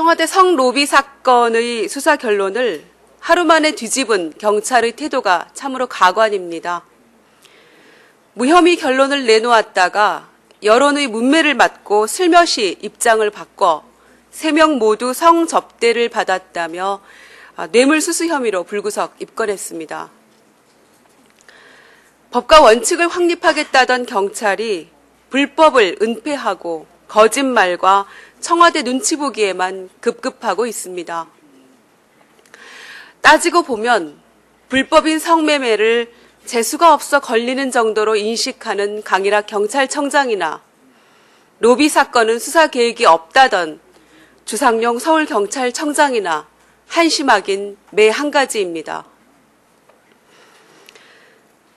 청와대 성로비 사건의 수사 결론을 하루 만에 뒤집은 경찰의 태도가 참으로 가관입니다. 무혐의 결론을 내놓았다가 여론의 문매를 맞고 슬며시 입장을 바꿔 3명 모두 성접대를 받았다며 뇌물수수 혐의로 불구속 입건했습니다. 법과 원칙을 확립하겠다던 경찰이 불법을 은폐하고 거짓말과 청와대 눈치 보기에만 급급하고 있습니다. 따지고 보면 불법인 성매매를 재수가 없어 걸리는 정도로 인식하는 강일학 경찰청장이나 로비 사건은 수사 계획이 없다던 주상용 서울경찰청장이나 한심하긴 매 한 가지입니다.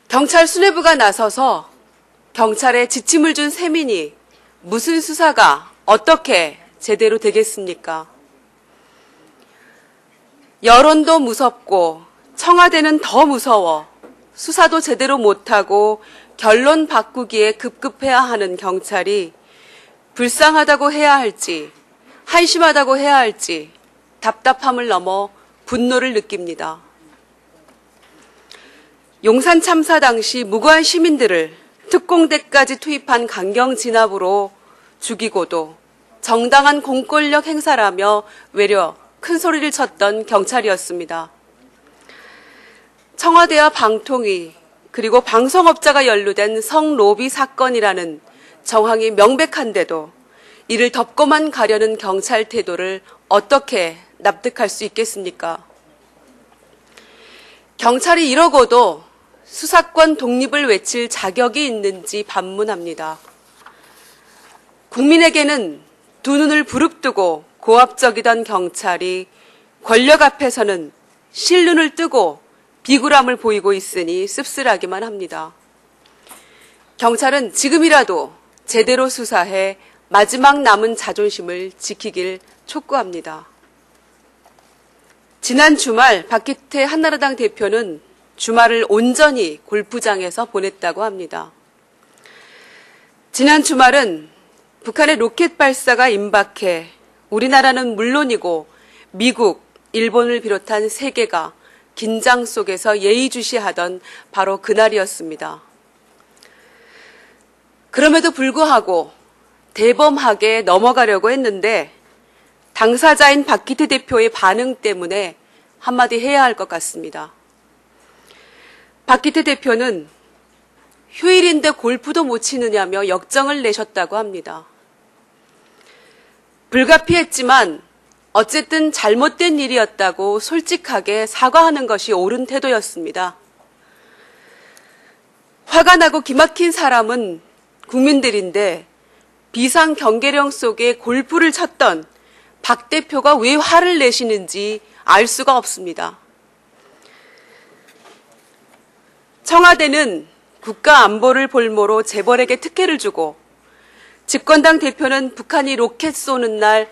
경찰 수뇌부가 나서서 경찰에 지침을 준 세민이 무슨 수사가 어떻게 제대로 되겠습니까? 여론도 무섭고 청와대는 더 무서워 수사도 제대로 못하고 결론 바꾸기에 급급해야 하는 경찰이 불쌍하다고 해야 할지 한심하다고 해야 할지 답답함을 넘어 분노를 느낍니다. 용산 참사 당시 무고한 시민들을 특공대까지 투입한 강경 진압으로 죽이고도 정당한 공권력 행사라며 외려 큰 소리를 쳤던 경찰이었습니다. 청와대와 방통위 그리고 방송업자가 연루된 성로비 사건이라는 정황이 명백한데도 이를 덮고만 가려는 경찰 태도를 어떻게 납득할 수 있겠습니까? 경찰이 이러고도 수사권 독립을 외칠 자격이 있는지 반문합니다. 국민에게는 두 눈을 부릅뜨고 고압적이던 경찰이 권력 앞에서는 실눈을 뜨고 비굴함을 보이고 있으니 씁쓸하기만 합니다. 경찰은 지금이라도 제대로 수사해 마지막 남은 자존심을 지키길 촉구합니다. 지난 주말 박기태 한나라당 대표는 주말을 온전히 골프장에서 보냈다고 합니다. 지난 주말은 북한의 로켓 발사가 임박해 우리나라는 물론이고 미국, 일본을 비롯한 세계가 긴장 속에서 예의주시하던 바로 그날이었습니다. 그럼에도 불구하고 대범하게 넘어가려고 했는데 당사자인 박기태 대표의 반응 때문에 한마디 해야 할 것 같습니다. 박기태 대표는 휴일인데 골프도 못 치느냐며 역정을 내셨다고 합니다. 불가피했지만 어쨌든 잘못된 일이었다고 솔직하게 사과하는 것이 옳은 태도였습니다. 화가 나고 기막힌 사람은 국민들인데 비상 경계령 속에 골프를 쳤던 박 대표가 왜 화를 내시는지 알 수가 없습니다. 청와대는 국가 안보를 볼모로 재벌에게 특혜를 주고 집권당 대표는 북한이 로켓 쏘는 날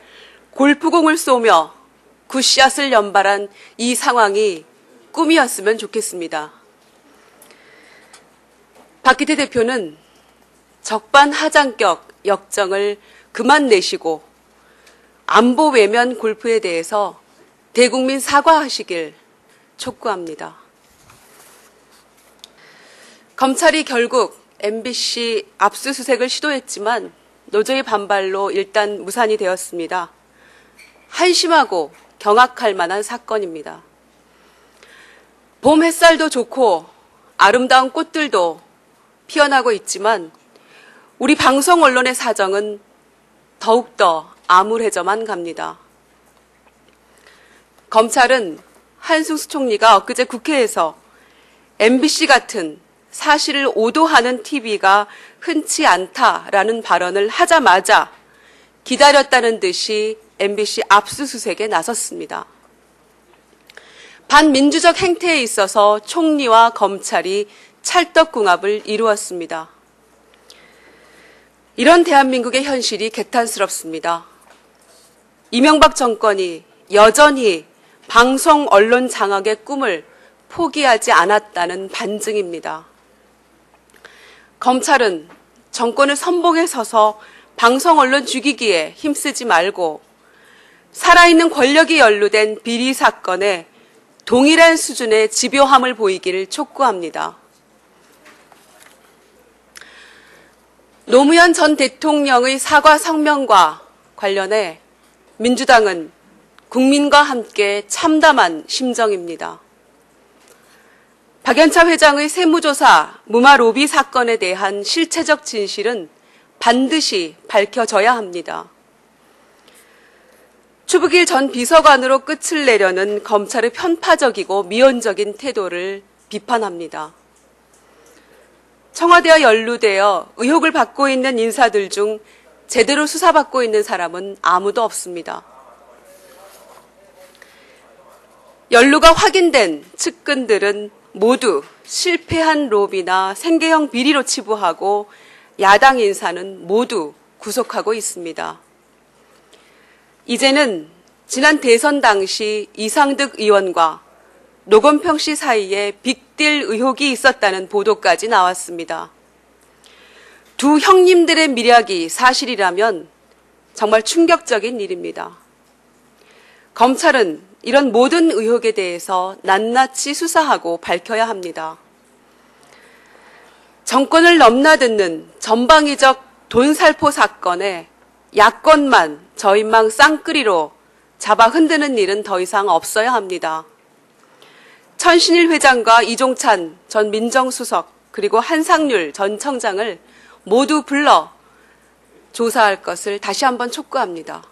골프공을 쏘며 굿샷을 연발한 이 상황이 꿈이었으면 좋겠습니다. 박기태 대표는 적반하장격 역정을 그만 내시고 안보 외면 골프에 대해서 대국민 사과하시길 촉구합니다. 검찰이 결국 MBC 압수수색을 시도했지만 노조의 반발로 일단 무산이 되었습니다. 한심하고 경악할 만한 사건입니다. 봄 햇살도 좋고 아름다운 꽃들도 피어나고 있지만 우리 방송 언론의 사정은 더욱더 암울해져만 갑니다. 검찰은 한승수 총리가 엊그제 국회에서 MBC 같은 사실을 오도하는 TV가 흔치 않다라는 발언을 하자마자 기다렸다는 듯이 MBC 압수수색에 나섰습니다. 반민주적 행태에 있어서 총리와 검찰이 찰떡궁합을 이루었습니다. 이런 대한민국의 현실이 개탄스럽습니다. 이명박 정권이 여전히 방송 언론 장악의 꿈을 포기하지 않았다는 반증입니다. 검찰은 정권을 선봉에 서서 방송 언론 죽이기에 힘쓰지 말고 살아있는 권력이 연루된 비리 사건에 동일한 수준의 집요함을 보이기를 촉구합니다. 노무현 전 대통령의 사과 성명과 관련해 민주당은 국민과 함께 참담한 심정입니다. 박연차 회장의 세무조사 무마 로비 사건에 대한 실체적 진실은 반드시 밝혀져야 합니다. 추부길 전 비서관으로 끝을 내려는 검찰의 편파적이고 미온적인 태도를 비판합니다. 청와대와 연루되어 의혹을 받고 있는 인사들 중 제대로 수사받고 있는 사람은 아무도 없습니다. 연루가 확인된 측근들은 모두 실패한 로비나 생계형 비리로 치부하고 야당 인사는 모두 구속하고 있습니다. 이제는 지난 대선 당시 이상득 의원과 노건평 씨 사이에 빅딜 의혹이 있었다는 보도까지 나왔습니다. 두 형님들의 밀약이 사실이라면 정말 충격적인 일입니다. 검찰은 이런 모든 의혹에 대해서 낱낱이 수사하고 밝혀야 합니다. 정권을 넘나드는 전방위적 돈살포 사건에 야권만 저인망 쌍끌이로 잡아 흔드는 일은 더 이상 없어야 합니다. 천신일 회장과 이종찬 전 민정수석 그리고 한상률 전 청장을 모두 불러 조사할 것을 다시 한번 촉구합니다.